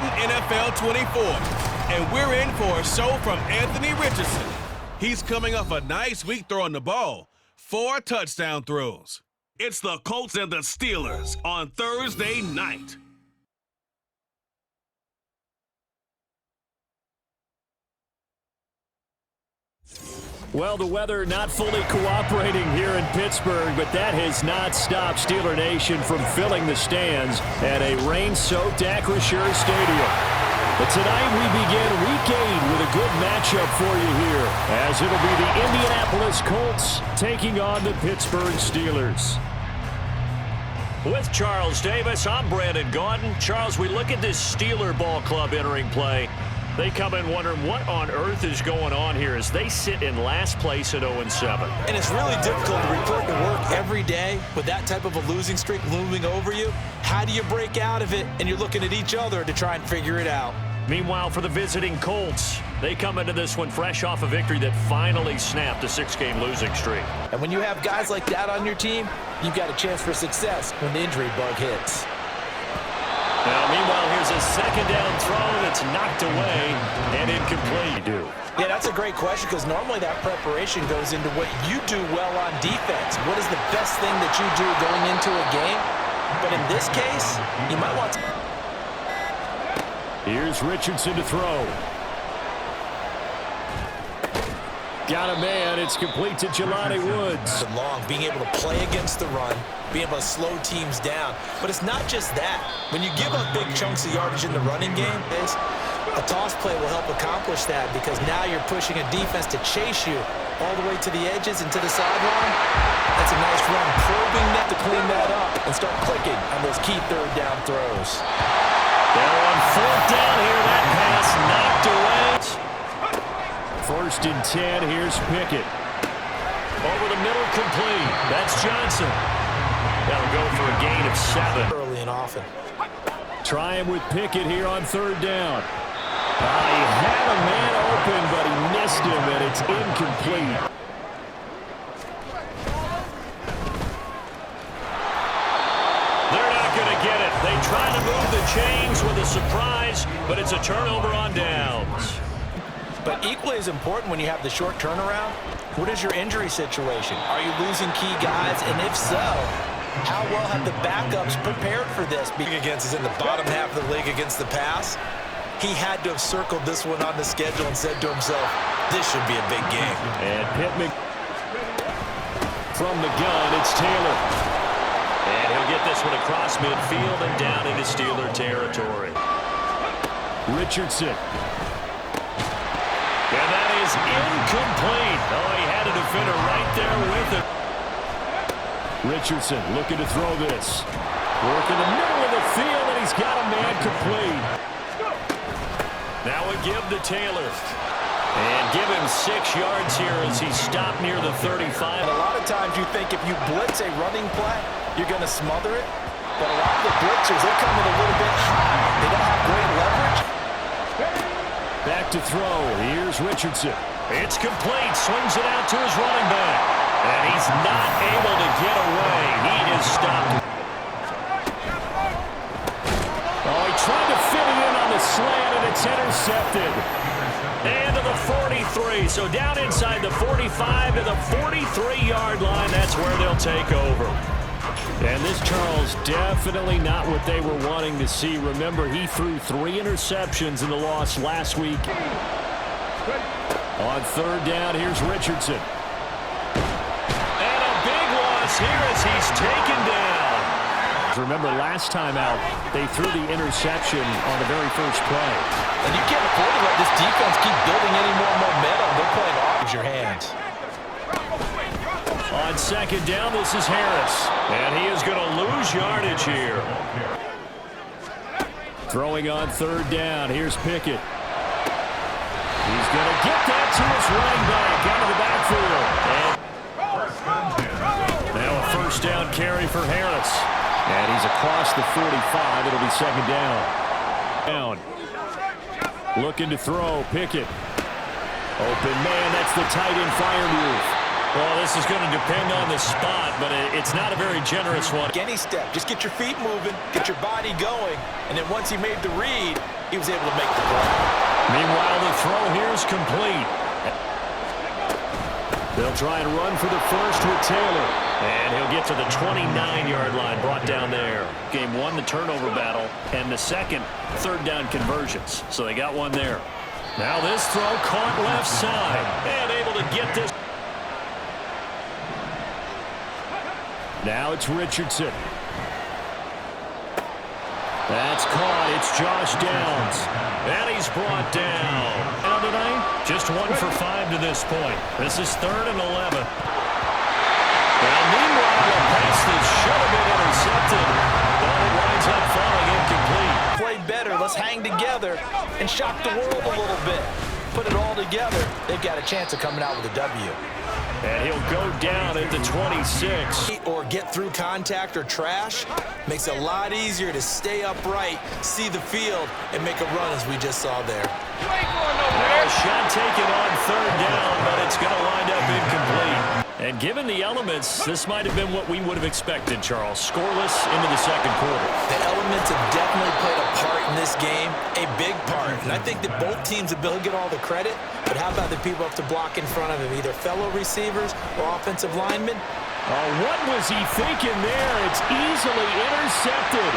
Madden NFL 24, and we're in for a show from Anthony Richardson. He's coming off a nice week throwing the ball, 4 touchdown throws. It's the Colts and the Steelers on Thursday night. Well, the weather not fully cooperating here in Pittsburgh, but that has not stopped Steeler Nation from filling the stands at a rain-soaked Acrisure Stadium. But tonight we begin Week 8 with a good matchup for you here, as it'll be the Indianapolis Colts taking on the Pittsburgh Steelers. With Charles Davis, I'm Brandon Gaudin. Charles, we look at this Steeler ball club entering play. They come in wondering what on earth is going on here as they sit in last place at 0-7. And it's really difficult to report to work every day with that type of a losing streak looming over you. How do you break out of it? And you're looking at each other to try and figure it out. Meanwhile, for the visiting Colts, they come into this one fresh off a victory that finally snapped a 6-game losing streak. And when you have guys like that on your team, you've got a chance for success when the injury bug hits. Now, meanwhile, here's a second down throw that's knocked away and incomplete. Yeah, that's a great question because normally that preparation goes into what you do well on defense. What is the best thing that you do going into a game? But in this case, you might want to... Here's Richardson to throw. Got a man. It's complete to Jelani Woods. Long, being able to play against the run, being able to slow teams down. But it's not just that. When you give up big chunks of yardage in the running game, a toss play will help accomplish that because now you're pushing a defense to chase you all the way to the edges and to the sideline. That's a nice run. Probing net to clean that up and start clicking on those key third down throws. They're on 4th down here. That pass knocked away. 1st and 10. Here's Pickett. Over the middle, complete. That's Johnson. That'll go for a gain of 7. Early and often. Try him with Pickett here on 3rd down. He had a man open, but he missed him, and it's incomplete. They're not going to get it. They try to move the chains with a surprise, but it's a turnover on downs. But equally as important when you have the short turnaround, what is your injury situation? Are you losing key guys? And if so, how well have the backups prepared for this? Being against is in the bottom half of the league against the pass. He had to have circled this one on the schedule and said to himself, this should be a big game. And Pittman from the gun, it's Taylor. And he'll get this one across midfield and down into Steeler territory. Richardson. And that is incomplete. Oh, he had a defender right there with him. Richardson looking to throw this. Working the middle of the field, and he's got a man complete. Now a give to Taylor. And give him 6 yards here as he stopped near the 35. And a lot of times you think if you blitz a running play, you're going to smother it. But a lot of the blitzers, they come in a little bit high. They don't have great leverage. Back to throw. Here's Richardson. It's complete. Swings it out to his running back. And he's not able to get away. He is stopped. Oh, he tried to fit it in on the slant, and it's intercepted. And to the 43. So down inside the 45 to the 43-yard line. That's where they'll take over. And this, Charles, definitely not what they were wanting to see. Remember, he threw 3 interceptions in the loss last week. On 3rd down, here's Richardson. And a big loss here as he's taken down. Remember, last time out, they threw the interception on the very first play. And you can't afford to let this defense keep building any more momentum. They're playing off your hands. On 2nd down, this is Harris. And he is going to lose yardage here. Throwing on 3rd down. Here's Pickett. He's going to get that to his running back out of the backfield. And now a 1st down carry for Harris. And he's across the 45. It'll be 2nd down. Looking to throw. Pickett. Open man. That's the tight end fire move. Well, this is going to depend on the spot, but it's not a very generous one. Any step, just get your feet moving, get your body going, and then once he made the read, he was able to make the play. Meanwhile, the throw here is complete. They'll try and run for the first with Taylor. And he'll get to the 29-yard line, brought down there. Game one, the turnover battle, and the second, third down conversions. So they got one there. Now this throw caught left side. And able to get this. Now it's Richardson. That's caught. It's Josh Downs. And he's brought down. Now tonight, just 1 for 5 to this point. This is 3rd and 11. Well, meanwhile, a pass that should have been intercepted, but it winds up falling incomplete. Play better. Let's hang together and shock the world a little bit. Put it all together. They've got a chance of coming out with a W. And he'll go down at the 26. Or get through contact or trash makes it a lot easier to stay upright, see the field, and make a run as we just saw there. Now a shot taken on 3rd down, but it's going to wind up incomplete. And given the elements, this might have been what we would have expected, Charles. Scoreless into the second quarter. The elements have definitely played a part in this game, a big part. And I think that both teams have been able to get all the credit, but how about the people who have to block in front of him, either fellow receivers or offensive linemen? What was he thinking there? It's easily intercepted.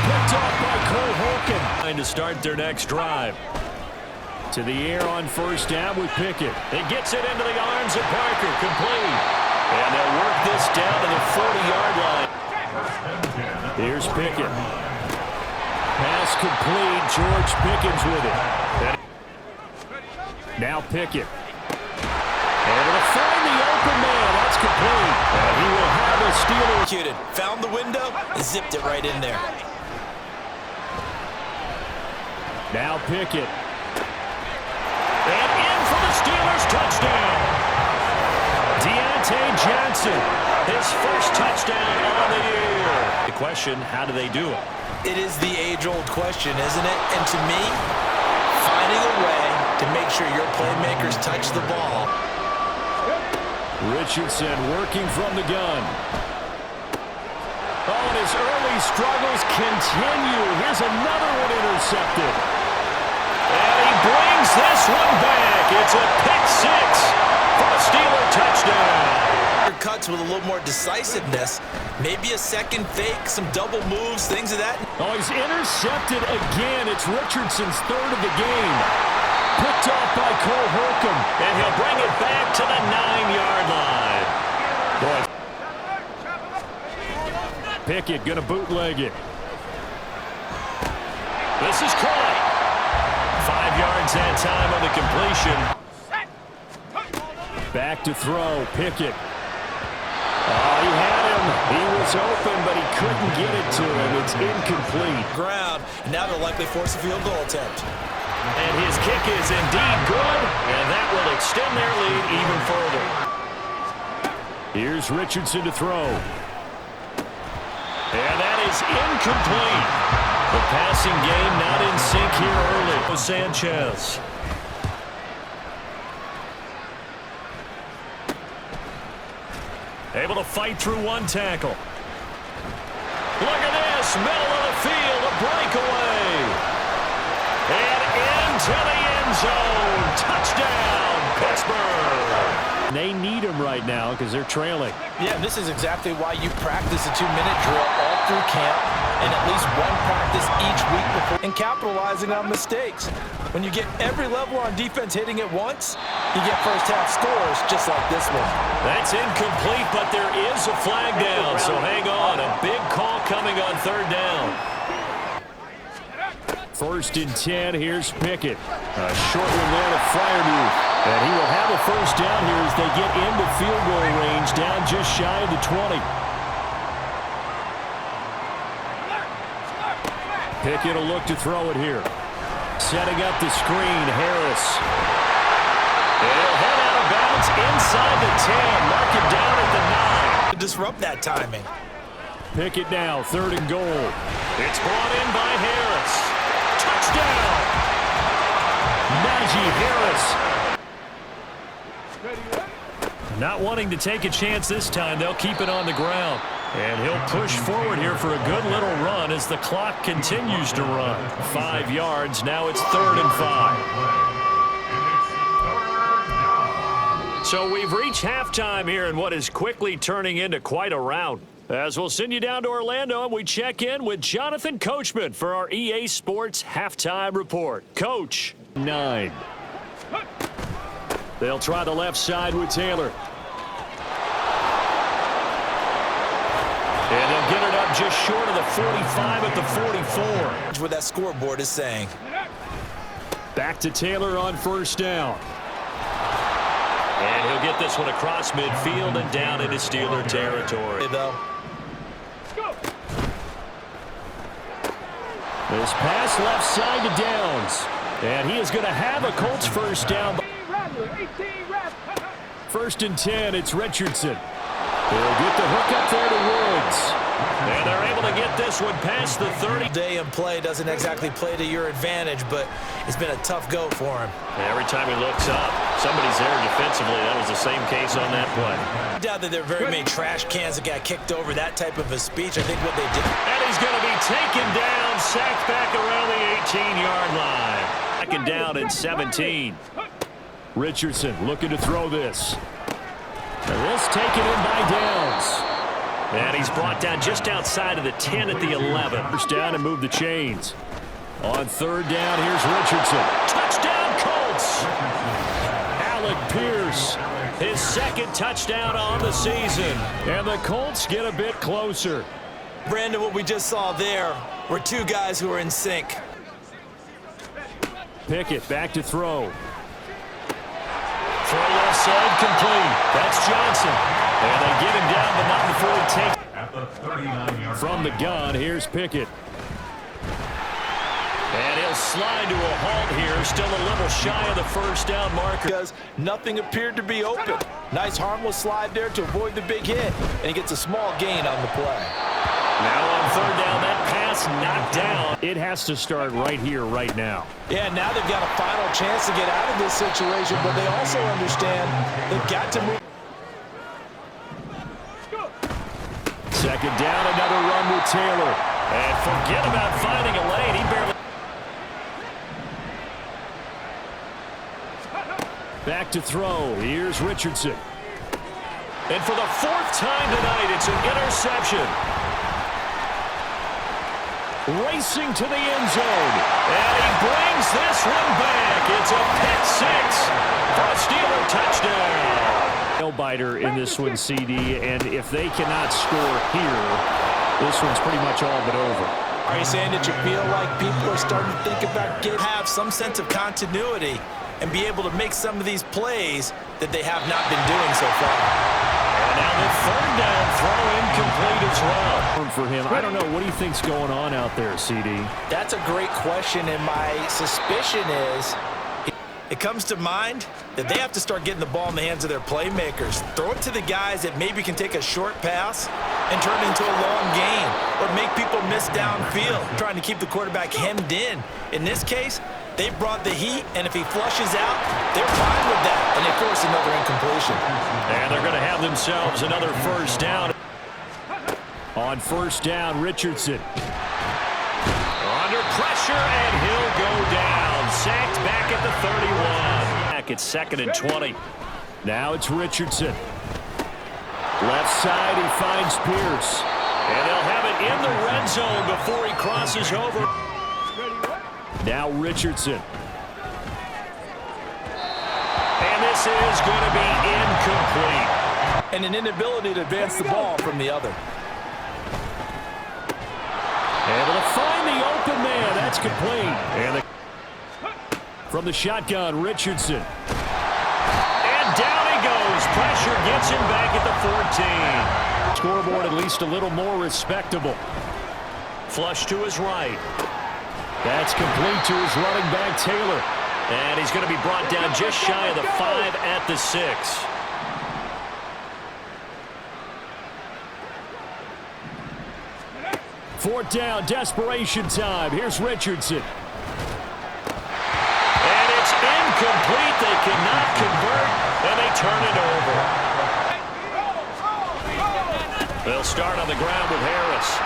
Picked off by Cole Holcomb. Trying to start their next drive. To the air on first down with Pickett. It gets it into the arms of Parker. Complete. And they'll work this down to the 40-yard line. Here's Pickett. Pass complete. George Pickens with it. Now Pickett. And it'll find the open man. That's complete. And he will have a Steeler. Found the window, zipped it right in there. Now Pickett. And in for the Steelers touchdown. Deontay Johnson, his first touchdown on the year. The question, how do they do it? It is the age-old question, isn't it? And to me, finding a way to make sure your playmakers touch the ball. Richardson working from the gun. Oh, and his early struggles continue. Here's another one intercepted. And he brings this one back. It's a pick six for a Steeler touchdown. Cuts with a little more decisiveness. Maybe a second fake, some double moves, things of that. Oh, he's intercepted again. It's Richardson's 3rd of the game. Picked off by Cole Holcomb. And he'll bring it back to the 9-yard line. Boy. Pickett going to bootleg it. This is caught. 5 yards that time on the completion. Back to throw. Pickett. Oh, he had him. He was open, but he couldn't get it to him. It's incomplete. Ground. And now they'll likely force a field goal attempt. And his kick is indeed good, and that will extend their lead even further. Here's Richardson to throw. And that is incomplete. The passing game not in sync here early. Sanchez. Able to fight through one tackle. Look at this, middle of the field, a breakaway. And into the end zone. Touchdown, Pittsburgh. They need him right now because they're trailing. Yeah, this is exactly why you practice a 2-minute drill all through camp and at least one practice each week before, and capitalizing on mistakes. When you get every level on defense hitting at once, you get first-half scores just like this one. That's incomplete, but there is a flag down, so hang on. A big call coming on 3rd down. 1st and 10, here's Pickett. A short one there to Freiermuth. And he will have a first down here as they get into field goal range, down just shy of the 20. Pickett will look to throw it here. Setting up the screen, Harris. He'll head out of bounds inside the 10. Mark it down at the 9. Disrupt that timing. Pickett now, 3rd and goal. It's brought in by Harris. Touchdown! Najee Harris. Not wanting to take a chance this time, they'll keep it on the ground. And he'll push forward here for a good little run as the clock continues to run. 5 yards. Now it's 3rd and 5. So we've reached halftime here in what is quickly turning into quite a rout. As we'll send you down to Orlando and we check in with Jonathan Coachman for our EA Sports Halftime Report. Coach, 9. They'll try the left side with Taylor. And they'll get it up just short of the 45 at the 44. What that scoreboard is saying. Back to Taylor on 1st down. And he'll get this one across midfield and down into Steeler territory. This pass left side to Downs. And he is going to have a Colts 1st down. 1st and 10, it's Richardson. They'll get the hook up there to Woods. And they're able to get this one past the 30. Day in play doesn't exactly play to your advantage, but it's been a tough go for him. Every time he looks up, somebody's there defensively. That was the same case on that play. I doubt that there are very many trash cans that got kicked over that type of a speech. I think what they did. And he's going to be taken down, sacked back around the 18-yard line. 2nd down and 17. Richardson looking to throw this. And this taken in by Downs. And he's brought down just outside of the 10 at the 11. 1st down and move the chains. On 3rd down, here's Richardson. Touchdown, Colts! Alec Pierce, his 2nd touchdown on the season. And the Colts get a bit closer. Brandon, what we just saw there were 2 guys who are in sync. Pickett back to throw. Throw left side complete. That's Johnson. And they get him down, but not before he takes. At the 39-yard from the gun, here's Pickett. And he'll slide to a halt here. Still a little shy of the 1st down marker. Because nothing appeared to be open. Nice harmless slide there to avoid the big hit. And he gets a small gain on the play. Now on 3rd down, that pass knocked down. It has to start right here, right now. Yeah, now they've got a final chance to get out of this situation, but they also understand they've got to move. 2nd down, another run with Taylor. And forget about finding a lane. He barely. Back to throw. Here's Richardson. And for the 4th time tonight, it's an interception. Racing to the end zone. And he brings this one back. It's a pick 6 for a Steeler touchdown. Nail-biter in this one, CD, and if they cannot score here, this one's pretty much all but over. Are you saying that you feel like people are starting to think about have some sense of continuity and be able to make some of these plays that they have not been doing so far? And now the 3rd down throw incomplete as well. For him, I don't know. What do you think's going on out there, CD? That's a great question, and my suspicion is it comes to mind that they have to start getting the ball in the hands of their playmakers. Throw it to the guys that maybe can take a short pass and turn it into a long gain or make people miss downfield, trying to keep the quarterback hemmed in. In this case, they brought the heat, and if he flushes out, they're fine with that, and they force another incompletion. And they're going to have themselves another 1st down. On 1st down, Richardson. Under pressure, and he'll go down. Sacked back at the 31. Back at 2nd and 20. Now it's Richardson. Left side, he finds Pierce. And they'll have it in the red zone before he crosses over. Now Richardson. And this is going to be incomplete. And an inability to advance the ball from the other. Able to find the open man. That's complete. And from the shotgun, Richardson. And down he goes. Pressure gets him back at the 14. Scoreboard at least a little more respectable. Flush to his right. That's complete to his running back, Taylor. And he's going to be brought down just shy of the 5 at the 6. Fourth down, desperation time. Here's Richardson. And it's incomplete. They cannot convert, and they turn it over. They'll start on the ground with Harris.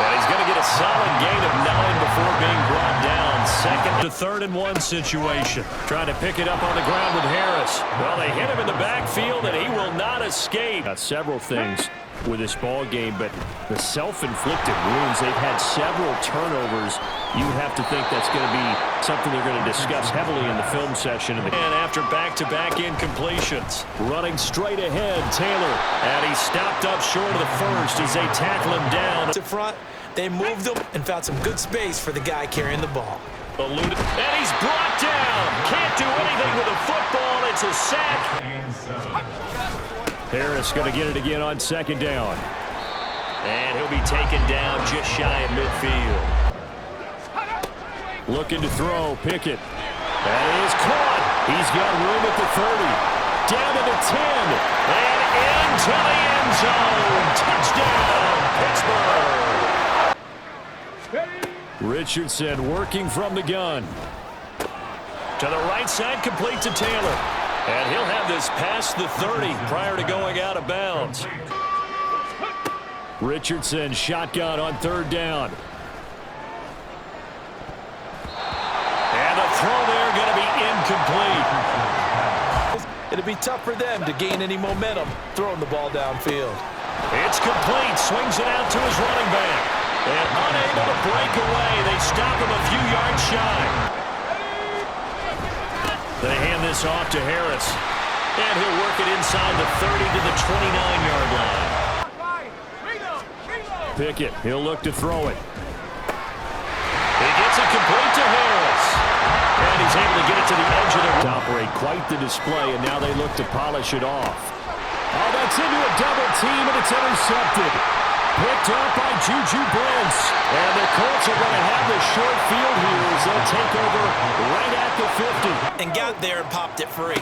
And he's going to get a solid gain of 9 before being brought down. Second to 3rd and 1 situation. Trying to pick it up on the ground with Harris. Well, they hit him in the backfield, and he will not escape. Got several things with this ball game, but the self-inflicted wounds, they've had several turnovers. You have to think that's going to be something they're going to discuss heavily in the film session. And after back-to-back incompletions, running straight ahead, Taylor. And he stopped up short of the first as they tackle him down. To front, they moved him and found some good space for the guy carrying the ball. Eluded, and he's brought down. Can't do anything with a football. It's a sack. Harris going to get it again on 2nd down. And he'll be taken down just shy of midfield. Looking to throw, Pickett. That is caught. He's got room at the 30. Down to the 10. And into the end zone. Touchdown, Pittsburgh. Richardson working from the gun. To the right side, complete to Taylor. And he'll have this past the 30 prior to going out of bounds. Richardson shotgun on 3rd down. And the throw there going to be incomplete. It'll be tough for them to gain any momentum throwing the ball downfield. It's complete. Swings it out to his running back. And unable to break away. They stop him a few yards shy. They hand this off to Harris. And he'll work it inside the 30 to the 29-yard line. Pickett, he'll look to throw it. He gets it complete to Harris. And he's able to get it to the edge of the to operate quite the display, and now they look to polish it off. Oh, that's into a double team, and it's intercepted. Picked up by Juju Brents. And the Colts are going to have the short field here as they'll take over right at the 50. And got there and popped it free.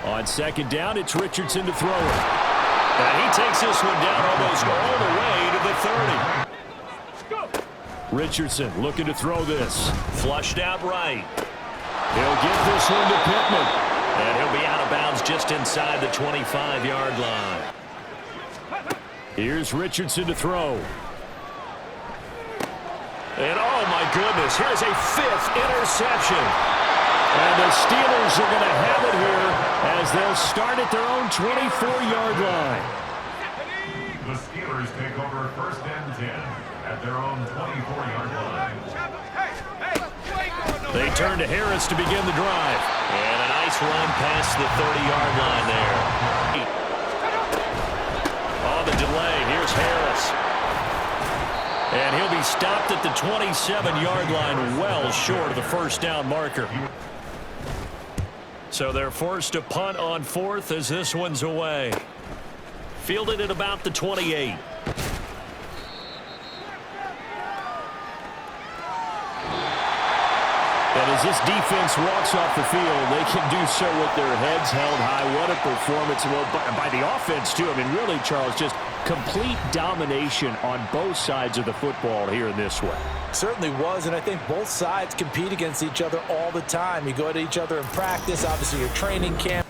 On 2nd down, it's Richardson to throw it. And he takes this one down almost all the way to the 30. Richardson looking to throw this. Flushed out right. He'll get this one to Pittman. And he'll be out of bounds just inside the 25-yard line. Here's Richardson to throw. And oh my goodness, here's a 5th interception. And the Steelers are going to have it here as they'll start at their own 24-yard line. The Steelers take over 1st and 10 at their own 24-yard line. They turn to Harris to begin the drive. And a nice run past the 30-yard line there. On the delay, here's Harris. And he'll be stopped at the 27-yard line, well short of the 1st down marker. So they're forced to punt on 4th as this one's away. Fielded at about the 28. And as this defense walks off the field, they can do so with their heads held high. What a performance. Well, by the offense, too. I mean, really, Charles, just complete domination on both sides of the football here in this one. Certainly was, and I think both sides compete against each other all the time. You go at each other in practice, obviously your training camp.